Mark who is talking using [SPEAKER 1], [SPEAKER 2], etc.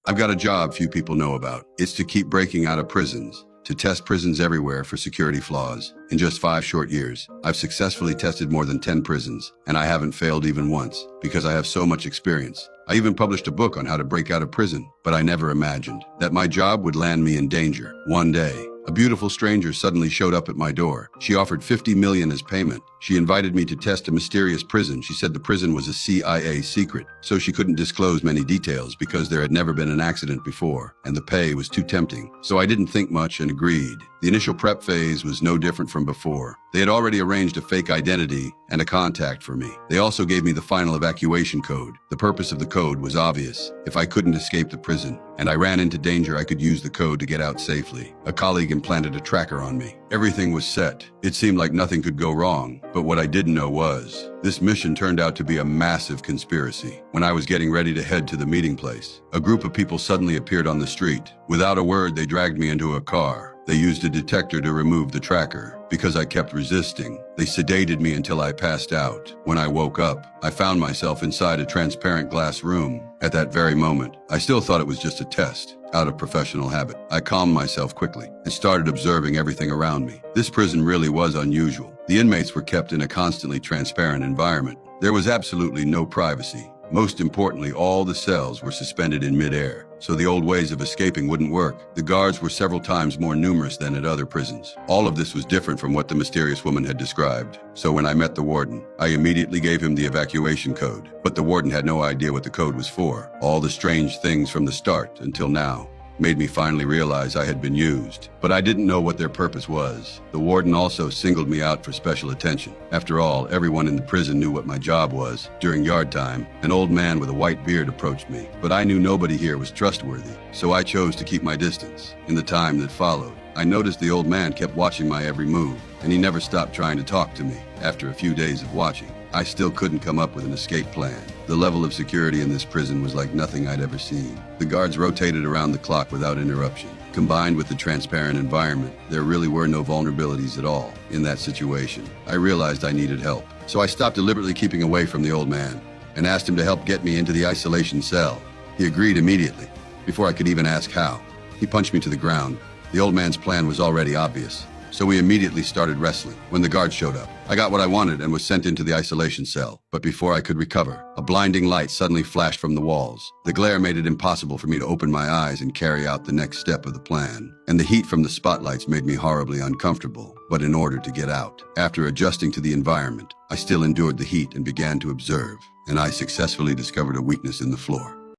[SPEAKER 1] I've got a job few people know about. It's to keep breaking out of prisons, to test prisons everywhere for security flaws. In just 5 short years, I've successfully tested more than 10 prisons, and I haven't failed even once, because I have so much experience. I even published a book on how to break out of prison, but I never imagined that my job would land me in danger. One day, a beautiful stranger suddenly showed up at my door. She offered 50 million as payment. She invited me to test a mysterious prison. She said the prison was a CIA secret, so she couldn't disclose many details because there had never been an accident before, and the pay was too tempting. So I didn't think much and agreed. The initial prep phase was no different from before. They had already arranged a fake identity and a contact for me. They also gave me the final evacuation code. The purpose of the code was obvious. If I couldn't escape the prison and I ran into danger, I could use the code to get out safely. A colleague implanted a tracker on me. Everything was set. It seemed like nothing could go wrong. But what I didn't know was, this mission turned out to be a massive conspiracy. When I was getting ready to head to the meeting place, a group of people suddenly appeared on the street. Without a word, they dragged me into a car. They used a detector to remove the tracker. Because I kept resisting, they sedated me until I passed out. When I woke up, I found myself inside a transparent glass room. At that very moment, I still thought it was just a test. Out of professional habit, I calmed myself quickly and started observing everything around me. This prison really was unusual. The inmates were kept in a constantly transparent environment. There was absolutely no privacy. Most importantly, all the cells were suspended in midair, so the old ways of escaping wouldn't work. The guards were several times more numerous than at other prisons. All of this was different from what the mysterious woman had described. So when I met the warden, I immediately gave him the evacuation code. But the warden had no idea what the code was for. All the strange things from the start until now made me finally realize I had been used. But I didn't know what their purpose was. The warden also singled me out for special attention. After all, everyone in the prison knew what my job was. During yard time, an old man with a white beard approached me, but I knew nobody here was trustworthy, so I chose to keep my distance. In the time that followed, I noticed the old man kept watching my every move, and he never stopped trying to talk to me. After a few days of watching, I still couldn't come up with an escape plan. The level of security in this prison was like nothing I'd ever seen. The guards rotated around the clock without interruption. Combined with the transparent environment, there really were no vulnerabilities at all. In that situation, I realized I needed help. So I stopped deliberately keeping away from the old man and asked him to help get me into the isolation cell. He agreed immediately, before I could even ask how. He punched me to the ground. The old man's plan was already obvious, so we immediately started wrestling. When the guards showed up, I got what I wanted and was sent into the isolation cell. But before I could recover, a blinding light suddenly flashed from the walls. The glare made it impossible for me to open my eyes and carry out the next step of the plan. And the heat from the spotlights made me horribly uncomfortable. But in order to get out, after adjusting to the environment, I still endured the heat and began to observe. And I successfully discovered a weakness in the floor.